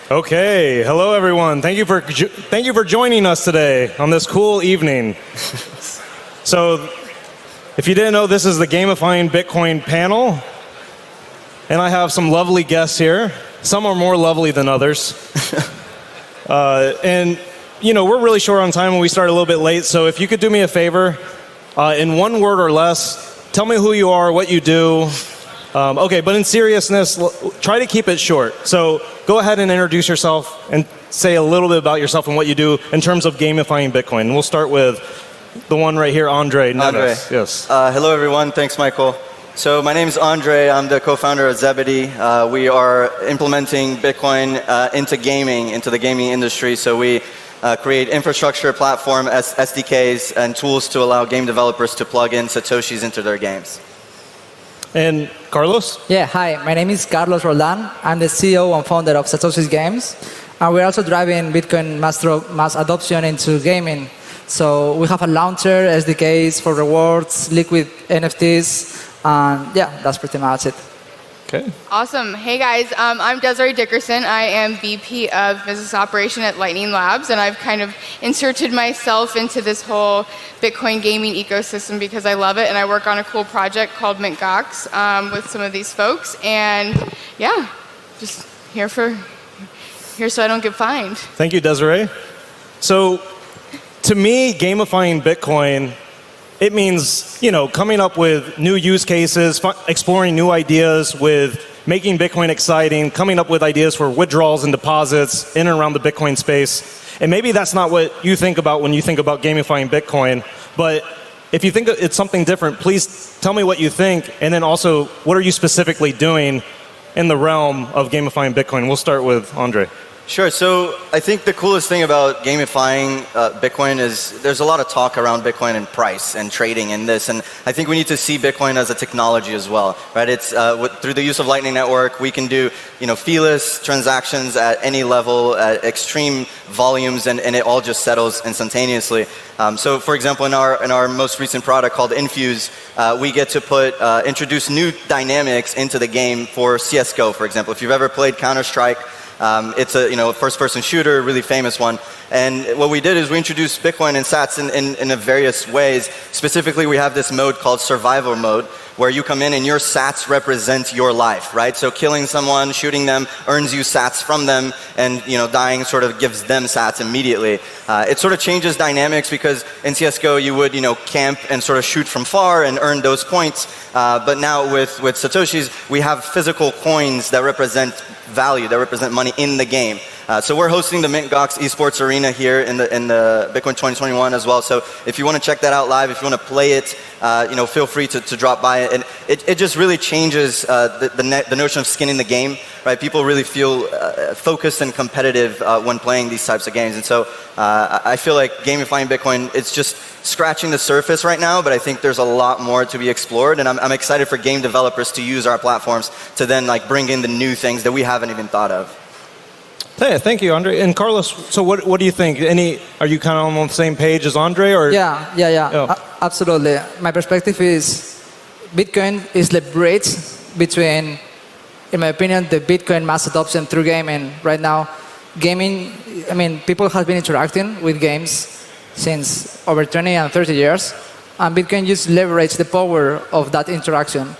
Okay, hello everyone. Thank you for joining us today on this cool evening. So, if you didn't know, this is the Gamifying Bitcoin panel, and I have some lovely guests here. Some are more lovely than others. And you know, we're really short on time and we started a little bit late, so if you could do me a favor, in one word or less, tell me who you are, what you do. Okay, but in seriousness, try to keep it short. So go ahead and introduce yourself and say a little bit about yourself and what you do in terms of gamifying Bitcoin. We'll start with the one right here, Andre Neves. Yes. Hello, everyone. Thanks, Michael. So my name is Andre. I'm the co-founder of Zebedee. We are implementing Bitcoin into gaming, into the gaming industry. So we create infrastructure, platform, SDKs, and tools to allow game developers to plug in Satoshis into their games. And Carlos? Yeah, hi. My name is Carlos Roldan. I'm the CEO and founder of Satoshi's Games. And we're also driving Bitcoin mass adoption into gaming. So we have a launcher, SDKs for rewards, liquid NFTs, and yeah, that's pretty much it. Okay. Awesome. Hey guys, I'm Desiree Dickerson. I am VP of Business Operation at Lightning Labs, and I've kind of inserted myself into this whole Bitcoin gaming ecosystem because I love it, and I work on a cool project called Mint Gox with some of these folks, and yeah, just here so I don't get fined. Thank you, Desiree. So, to me, gamifying Bitcoin, it means, you know, coming up with new use cases, exploring new ideas with making Bitcoin exciting, coming up with ideas for withdrawals and deposits in and around the Bitcoin space. And maybe that's not what you think about when you think about gamifying Bitcoin, but if you think it's something different, please tell me what you think, and then also, what are you specifically doing in the realm of gamifying Bitcoin? We'll start with Andre. Sure. So I think the coolest thing about gamifying Bitcoin is there's a lot of talk around Bitcoin and price and trading and this, and I think we need to see Bitcoin as a technology as well, right? It's through the use of Lightning Network, we can do feeless transactions at any level, at extreme volumes, and it all just settles instantaneously. So, for example, in our most recent product called Infuse, we get to introduce new dynamics into the game for CS:GO, for example. If you've ever played Counter-Strike. It's a first-person shooter, really famous one. And what we did is we introduced Bitcoin and Sats in various ways. Specifically, we have this mode called Survival Mode, where you come in and your Sats represent your life, right? So killing someone, shooting them, earns you Sats from them, and dying sort of gives them Sats immediately. It sort of changes dynamics because in CS:GO you would camp and sort of shoot from far and earn those points. But now with Satoshis, we have physical coins that represent value, that represent money in the game. So we're hosting the Mint Gox Esports Arena here in the Bitcoin 2021 as well. So if you want to check that out live, if you want to play it, feel free to drop by it. And it just really changes the notion of skin in the game, right? People really feel focused and competitive when playing these types of games. And so I feel like gamifying Bitcoin, it's just scratching the surface right now, but I think there's a lot more to be explored, and I'm excited for game developers to use our platforms to then bring in the new things that we haven't even thought of. Hey, thank you, Andre. And Carlos, so what do you think? Are you kind of on the same page as Andre? Or? Yeah. Oh. Absolutely. My perspective is Bitcoin is the bridge between, in my opinion, the Bitcoin mass adoption through gaming. Right now, gaming, people have been interacting with games since over 20 and 30 years, and Bitcoin just leverage the power of that interaction.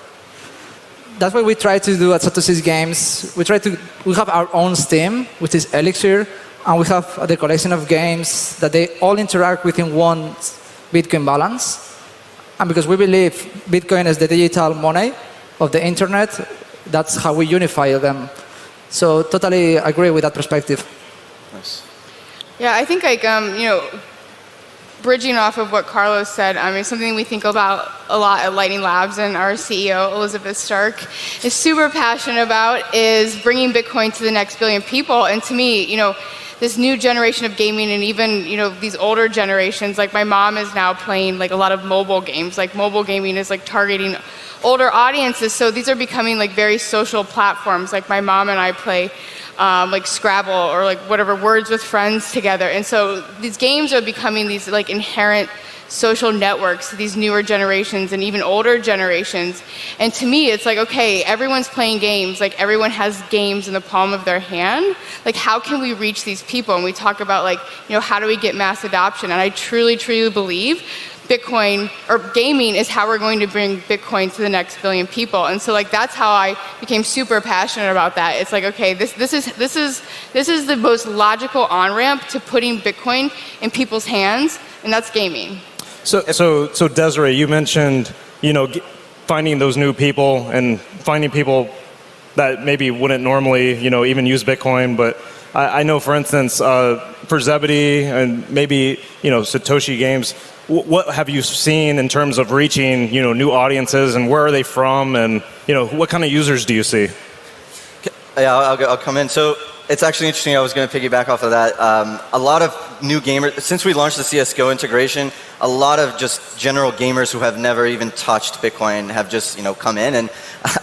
That's what we try to do at Satoshi's Games. We have our own Steam, which is Elixir, and we have the collection of games that they all interact within one Bitcoin balance. And because we believe Bitcoin is the digital money of the internet, that's how we unify them. So totally agree with that perspective. Nice. Yeah, I think bridging off of what Carlos said, something we think about a lot at Lightning Labs, and our CEO, Elizabeth Stark, is super passionate about is bringing Bitcoin to the next billion people. And to me, this new generation of gaming, and even these older generations, like my mom is now playing a lot of mobile games. Mobile gaming is targeting older audiences, so these are becoming very social platforms. My mom and I play Scrabble or whatever, Words with Friends together. And so these games are becoming these inherent social networks to these newer generations and even older generations. And to me, it's like, okay, everyone's playing games. Like, everyone has games in the palm of their hand. Like, how can we reach these people? And we talk about, like, how do we get mass adoption? And I truly, truly believe Bitcoin or gaming is how we're going to bring Bitcoin to the next billion people. And so, like, that's how I became super passionate about that. It's like, okay, this is the most logical on-ramp to putting Bitcoin in people's hands, and that's gaming. So Desiree, you mentioned, finding those new people and finding people that maybe wouldn't normally, even use Bitcoin. But I know, for instance, for Zebedee and maybe, Satoshi Games, what have you seen in terms of reaching, new audiences, and where are they from, and, what kind of users do you see? Yeah, I'll come in. So it's actually interesting. I was going to piggyback off of that. A lot of new gamers, since we launched the CSGO integration, a lot of just general gamers who have never even touched Bitcoin have just, come in. And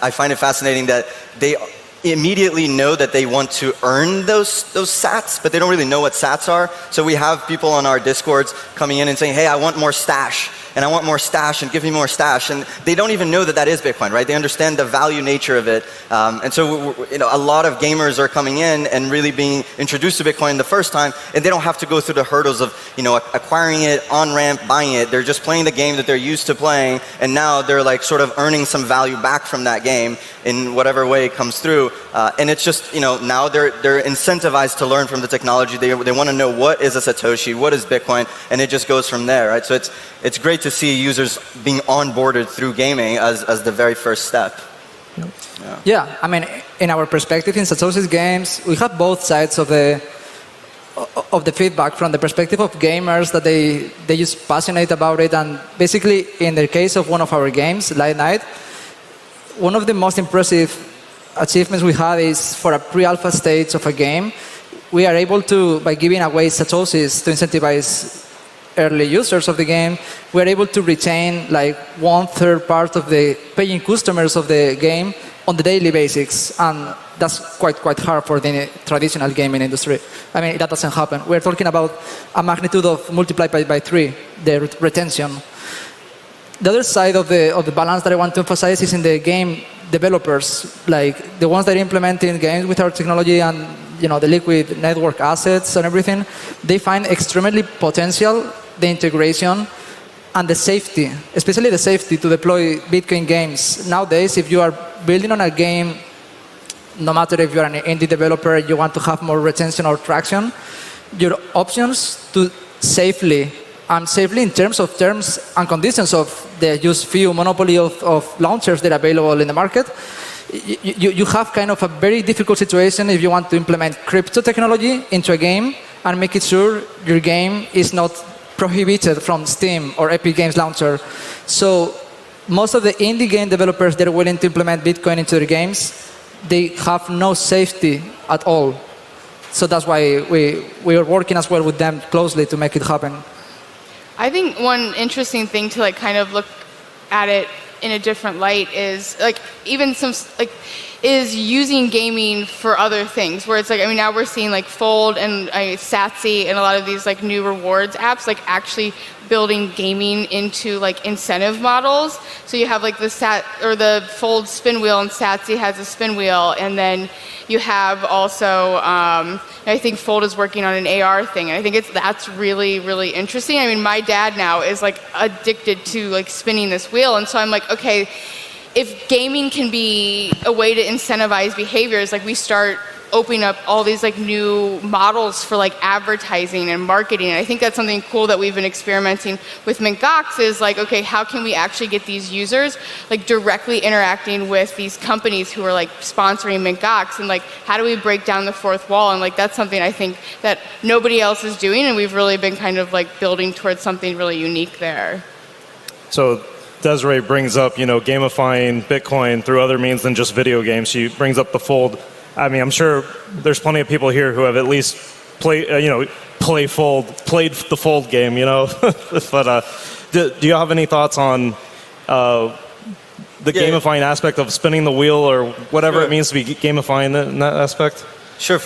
I find it fascinating that they immediately know that they want to earn those sats, but they don't really know what sats are. So we have people on our Discords coming in and saying, hey, I want more stash, and I want more stash, and give me more stash. And they don't even know that that is Bitcoin, right? They understand the value nature of it. And so, a lot of gamers are coming in and really being introduced to Bitcoin the first time, and they don't have to go through the hurdles of, acquiring it, on-ramp, buying it. They're just playing the game that they're used to playing, and now they're like sort of earning some value back from that game in whatever way it comes through. And it's just, now they're incentivized to learn from the technology. They want to know what is a Satoshi, what is Bitcoin, and it just goes from there, right? So it's great to see users being onboarded through gaming as the very first step. Yeah, I mean, in our perspective in Satoshi's games, we have both sides of the feedback. From the perspective of gamers, that they just passionate about it, and basically in the case of one of our games, Light Night, one of the most impressive achievements we had is for a pre-alpha stage of a game, we are able to, by giving away Satoshis to incentivize early users of the game, we are able to retain like 1/3 part of the paying customers of the game on the daily basis, and that's quite hard for the traditional gaming industry. I mean, that doesn't happen. We're talking about a magnitude of multiplied by 3, the retention. The other side of the balance that I want to emphasize is in the game developers, like the ones that are implementing games with our technology and the liquid network assets and everything. They find extremely potential the integration and the safety, especially the safety to deploy Bitcoin games. Nowadays, if you are building on a game, no matter if you're an indie developer, you want to have more retention or traction, your options to safely in terms and conditions of the just few monopoly of launchers that are available in the market, you have kind of a very difficult situation if you want to implement crypto technology into a game and make it sure your game is not prohibited from Steam or Epic Games Launcher. So most of the indie game developers that are willing to implement Bitcoin into their games, they have no safety at all. So that's why we are working as well with them closely to make it happen. I think one interesting thing to like kind of look at it in a different light is like even is using gaming for other things, where it's like, I mean, now we're seeing like Fold and Satsy and a lot of these like new rewards apps like actually building gaming into like incentive models. So you have like the Fold spin wheel, and Satsy has a spin wheel, and then you have also I think Fold is working on an AR thing, and I think that's really, really interesting. I mean, my dad now is like addicted to like spinning this wheel, and so I'm like, okay, if gaming can be a way to incentivize behaviors, like we start opening up all these like new models for like advertising and marketing. And I think that's something cool that we've been experimenting with MintGox is like, okay, how can we actually get these users like directly interacting with these companies who are like sponsoring MintGox, and like how do we break down the fourth wall? And like that's something I think that nobody else is doing, and we've really been kind of like building towards something really unique there. So Desiree brings up, gamifying Bitcoin through other means than just video games. She brings up the Fold. I mean, I'm sure there's plenty of people here who have at least played the Fold game, But do you have any thoughts on the gamifying aspect of spinning the wheel or whatever it means to be gamifying in that aspect? Sure.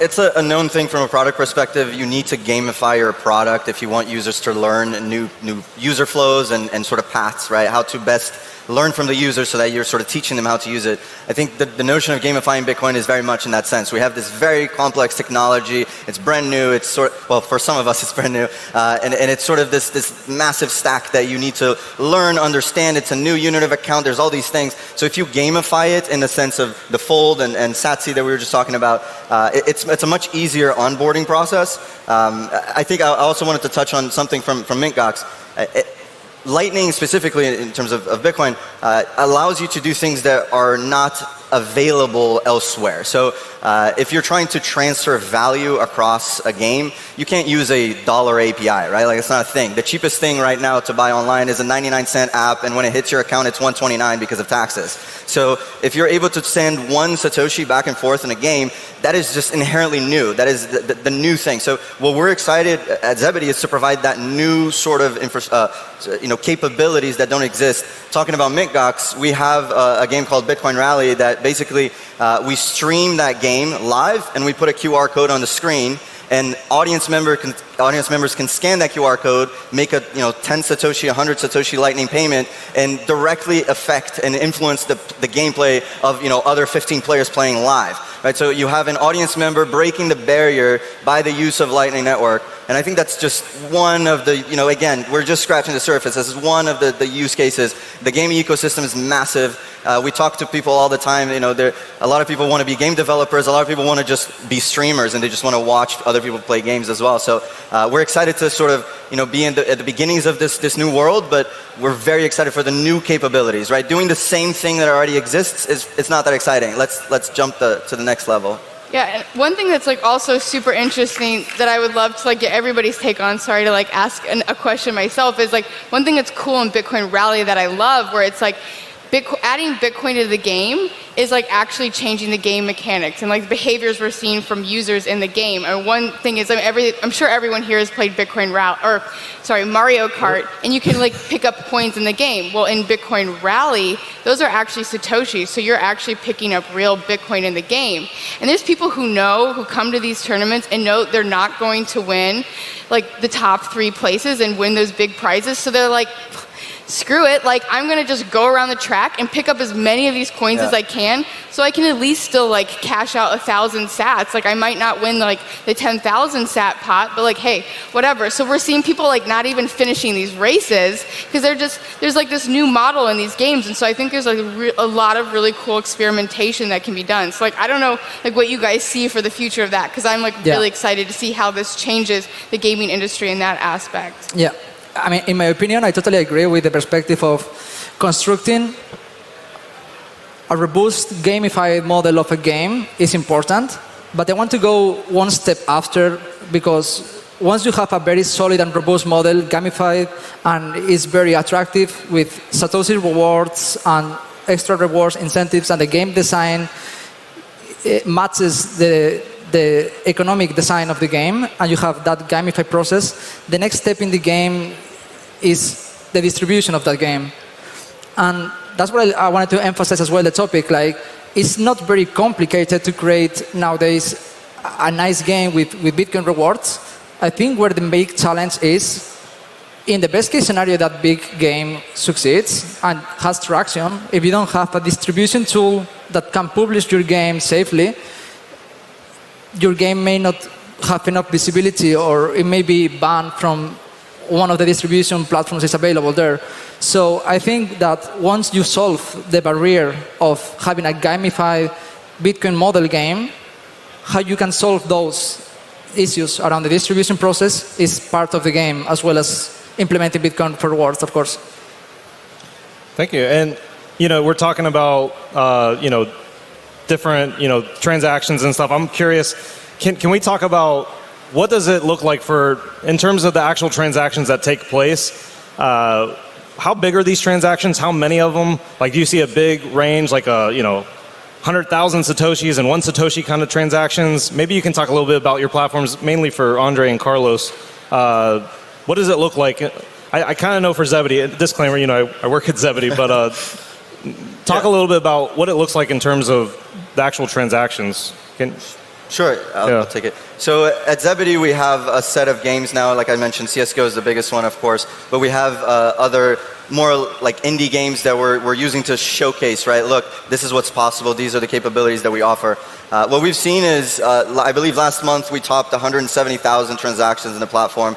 It's a known thing from a product perspective. You need to gamify your product if you want users to learn new user flows and sort of paths, right? How to best learn from the user so that you're sort of teaching them how to use it. I think the notion of gamifying Bitcoin is very much in that sense. We have this very complex technology. It's brand new. It's well, for some of us, it's brand new. And it's sort of this massive stack that you need to learn, understand. It's a new unit of account. There's all these things. So if you gamify it in the sense of the fold and Satsi that we were just talking about, it's a much easier onboarding process. I think I also wanted to touch on something from MintGox. Lightning, specifically in terms of Bitcoin, allows you to do things that are not available elsewhere. So if you're trying to transfer value across a game, you can't use a dollar API, right? Like, it's not a thing. The cheapest thing right now to buy online is a 99-cent app, and when it hits your account, it's 129 because of taxes. So if you're able to send one Satoshi back and forth in a game, that is just inherently new. That is the new thing. So what we're excited at Zebedee is to provide that new sort of capabilities that don't exist. Talking about MintGox, we have a game called Bitcoin Rally that basically we stream that game live and we put a QR code on the screen, and audience members can scan that QR code, make a 10 Satoshi, 100 Satoshi Lightning payment, and directly affect and influence the gameplay of other 15 players playing live. Right? So you have an audience member breaking the barrier by the use of Lightning Network. And I think that's just one of the, again, we're just scratching the surface. This is one of the use cases. The gaming ecosystem is massive. We talk to people all the time. A lot of people want to be game developers. A lot of people want to just be streamers, and they just want to watch other people play games as well. So we're excited to sort of, be at the beginnings of this new world, but we're very excited for the new capabilities, right? Doing the same thing that already exists it's not that exciting. Let's jump to the next level. Yeah, and one thing that's also super interesting that I would love to get everybody's take on, sorry to ask a question myself, is one thing that's cool in Bitcoin Rally that I love, where it's adding Bitcoin to the game is actually changing the game mechanics and behaviors we're seeing from users in the game. And one thing is, I'm sure everyone here has played Mario Kart, and you can pick up coins in the game. Well, in Bitcoin Rally, those are actually Satoshis, so you're actually picking up real Bitcoin in the game. And there's people who come to these tournaments and know they're not going to win the top 3 places and win those big prizes, so they're screw it, I'm gonna just go around the track and pick up as many of these coins as I can, so I can at least still cash out 1,000 sats. I might not win the 10,000 sat pot, but hey, whatever. So we're seeing people not even finishing these races because there's this new model in these games, and so I think there's a lot of really cool experimentation that can be done. So I don't know what you guys see for the future of that, because I'm really excited to see how this changes the gaming industry in that aspect. Yeah. I mean, in my opinion, I totally agree with the perspective of constructing a robust gamified model of a game is important, but I want to go one step after, because once you have a very solid and robust model, gamified, and is very attractive with Satoshi rewards and extra rewards, incentives, and the game design, it matches the economic design of the game, and you have that gamified process, the next step in the game is the distribution of that game. And that's what I wanted to emphasize as well, the topic. It's not very complicated to create nowadays a nice game with Bitcoin rewards. I think where the big challenge is, in the best case scenario, that big game succeeds and has traction. If you don't have a distribution tool that can publish your game safely, your game may not have enough visibility, or it may be banned from one of the distribution platforms that's available there. So I think that once you solve the barrier of having a gamified Bitcoin model game, how you can solve those issues around the distribution process is part of the game, as well as implementing Bitcoin for rewards, of course. Thank you. And we're talking about different transactions and stuff. I'm curious, can we talk about what does it look like in terms of the actual transactions that take place? How big are these transactions? How many of them? Do you see a big range, 100,000 Satoshis and 1 Satoshi kind of transactions? Maybe you can talk a little bit about your platforms, mainly for Andre and Carlos. What does it look like? I kind of know for Zebedee, disclaimer, I work at Zebedee, but talk a little bit about what it looks like in terms of the actual transactions. Sure, I'll take it. So at Zebedee, we have a set of games now. Like I mentioned, CSGO is the biggest one, of course. But we have other more like indie games that we're using to showcase, right? Look, this is what's possible. These are the capabilities that we offer. What we've seen is, I believe last month we topped 170,000 transactions in the platform,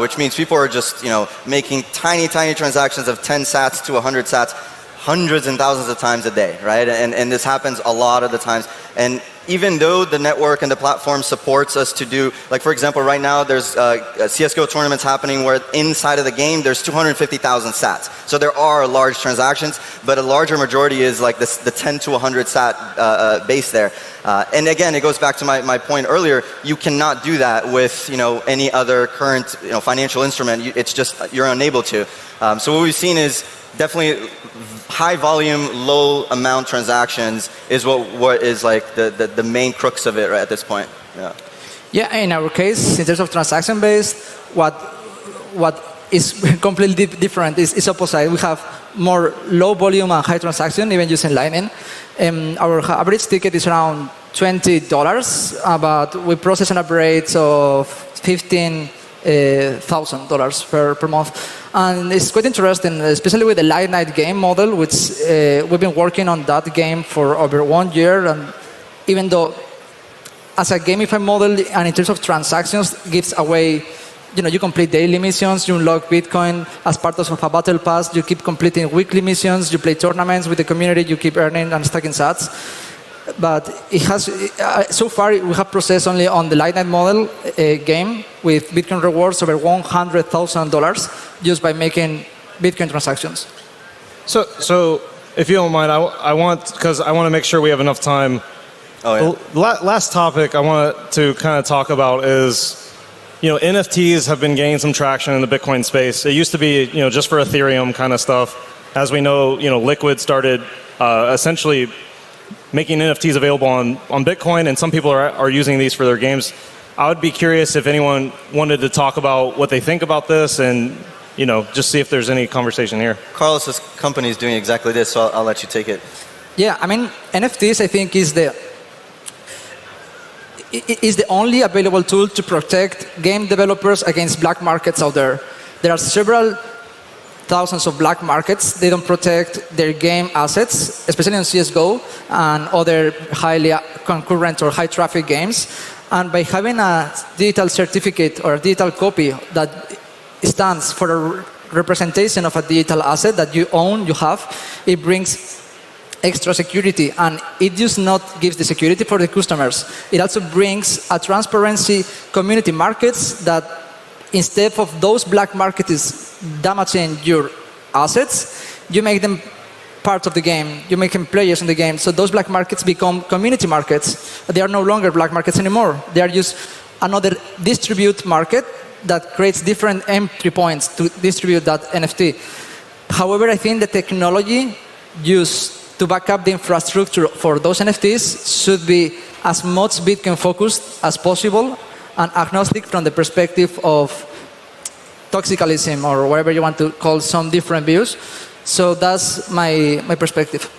which means people are just, making tiny transactions of 10 sats to 100 sats, hundreds and thousands of times a day, right? And this happens a lot of the times. And even though the network and the platform supports us to do, like for example, right now there's CSGO tournaments happening where inside of the game there's 250,000 sats. So there are large transactions, but a larger majority is like the 10 to 100 sat base there. And again, it goes back to my point earlier. You cannot do that with any other current financial instrument. It's just you're unable to. So what we've seen is definitely high volume, low amount transactions is what is like the main crux of it right at this point. Yeah, in our case, in terms of transaction based, what is completely different is opposite. We have more low volume and high transaction, even using Lightning. Our average ticket is around $20, but we process an average of $15,000 per month. And it's quite interesting, especially with the late night game model, which we've been working on that game for over 1 year. And even though as a gamified model and in terms of transactions gives away, you complete daily missions, you unlock Bitcoin as part of a battle pass, you keep completing weekly missions, you play tournaments with the community, you keep earning and stacking sats. But it has, so far we have processed only on the Lightning model game with Bitcoin rewards over $100,000 just by making Bitcoin transactions. So if you don't mind, I want to make sure we have enough time. Oh, yeah. The last topic I want to kind of talk about is, NFTs have been gaining some traction in the Bitcoin space. It used to be, just for Ethereum kind of stuff. As we know, Liquid started essentially making NFTs available on Bitcoin, and some people are using these for their games. I would be curious if anyone wanted to talk about what they think about this and, just see if there's any conversation here. Carlos's company is doing exactly this, so I'll let you take it. Yeah, I mean, NFTs, I think, is the only available tool to protect game developers against black markets out there. There are several thousands of black markets. They don't protect their game assets, especially on CSGO and other highly concurrent or high traffic games. And by having a digital certificate or a digital copy that stands for a representation of a digital asset that you own, you have, it brings extra security, and it just not gives the security for the customers. It also brings a transparency community markets that instead of those black markets damaging your assets, you make them part of the game. You make them players in the game. So those black markets become community markets. They are no longer black markets anymore. They are just another distribute market that creates different entry points to distribute that NFT. However, I think the technology used to back up the infrastructure for those NFTs should be as much Bitcoin focused as possible and agnostic from the perspective of toxicalism or whatever you want to call some different views. So that's my perspective.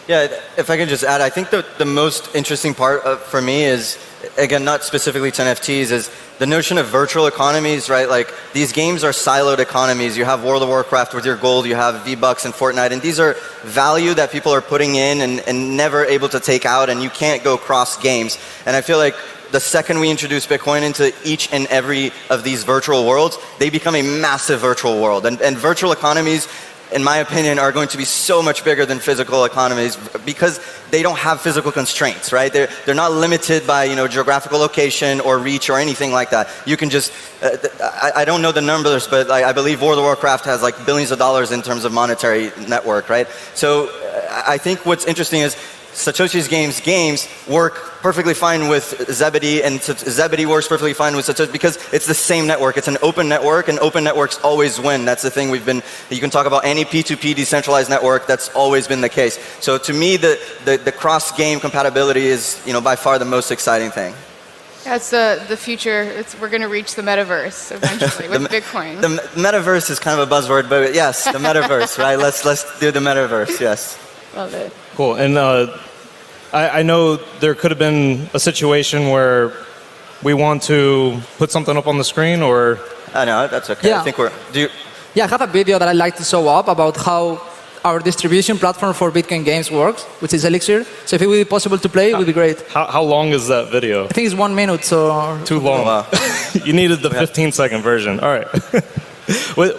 Yeah, if I can just add, I think the most interesting part for me is, again, not specifically to NFTs, is the notion of virtual economies, right? Like, these games are siloed economies. You have World of Warcraft with your gold, you have V-Bucks and Fortnite, and these are value that people are putting in and never able to take out, and you can't go cross games. And I feel like the second we introduce Bitcoin into each and every of these virtual worlds, they become a massive virtual world. And virtual economies, in my opinion, are going to be so much bigger than physical economies because they don't have physical constraints, right? They're not limited by geographical location or reach or anything like that. You can just, I don't know the numbers, but I believe World of Warcraft has like billions of dollars in terms of monetary network, right? So I think what's interesting is Satoshi's games work perfectly fine with Zebedee, and Zebedee works perfectly fine with Satoshi because it's the same network. It's an open network, and open networks always win. That's the thing you can talk about any P2P decentralized network, that's always been the case. So to me, the cross-game compatibility is by far the most exciting thing. That's the future. We're going to reach the metaverse eventually with Bitcoin. The metaverse is kind of a buzzword, but yes, the metaverse, right? Let's do the metaverse, yes. Love it. Cool. And I know there could have been a situation where we want to put something up on the screen, or I know, that's okay. Yeah. I think we're... Yeah, I have a video that I'd like to show up about how our distribution platform for Bitcoin games works, which is Elixir. So if it would be possible to play, it would be great. how long is that video? I think it's 1 minute, so... Too long. Wow. You needed the 15-second version. All right.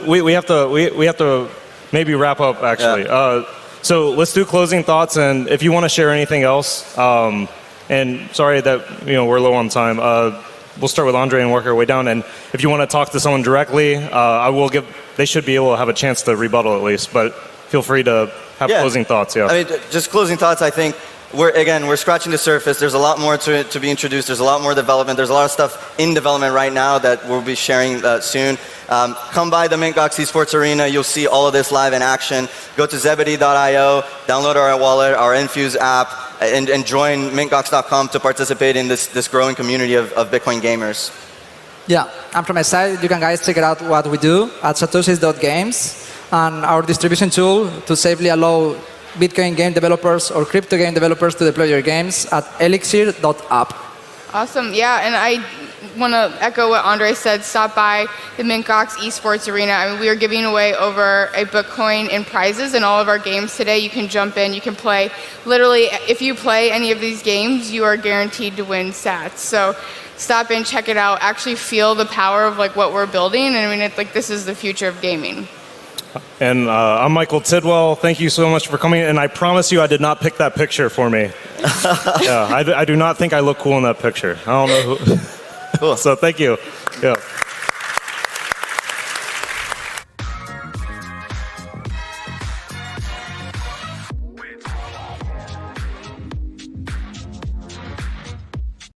we have to maybe wrap up, actually. Yeah. So let's do closing thoughts, and if you want to share anything else, and sorry that we're low on time. We'll start with Andre and work our way down. And if you want to talk to someone directly, they should be able to have a chance to rebuttal at least. But feel free to have closing thoughts. Yeah. I mean, just closing thoughts. I think we're scratching the surface. There's a lot more to be introduced. There's a lot more development. There's a lot of stuff in development right now that we'll be sharing soon. Come by the Mintgox Esports Arena. You'll see all of this live in action. Go to zebedee.io, download our wallet, our Infuse app, and join mintgox.com to participate in this growing community of Bitcoin gamers. Yeah, and from my side, you can guys check out what we do at satoshis.games and our distribution tool to safely allow Bitcoin game developers or crypto game developers to deploy your games at elixir.app. Awesome. Yeah, and I want to echo what Andre said. Stop by the Mintgox Esports Arena. I mean, we are giving away over a Bitcoin in prizes in all of our games today. You can jump in, you can play. Literally, if you play any of these games, you are guaranteed to win sats. So stop in, check it out, actually feel the power of what we're building. I mean, this is the future of gaming. And I'm Michael Tidwell. Thank you so much for coming. And I promise you, I did not pick that picture for me. Yeah, I do not think I look cool in that picture. I don't know who. Cool. So thank you. Yeah.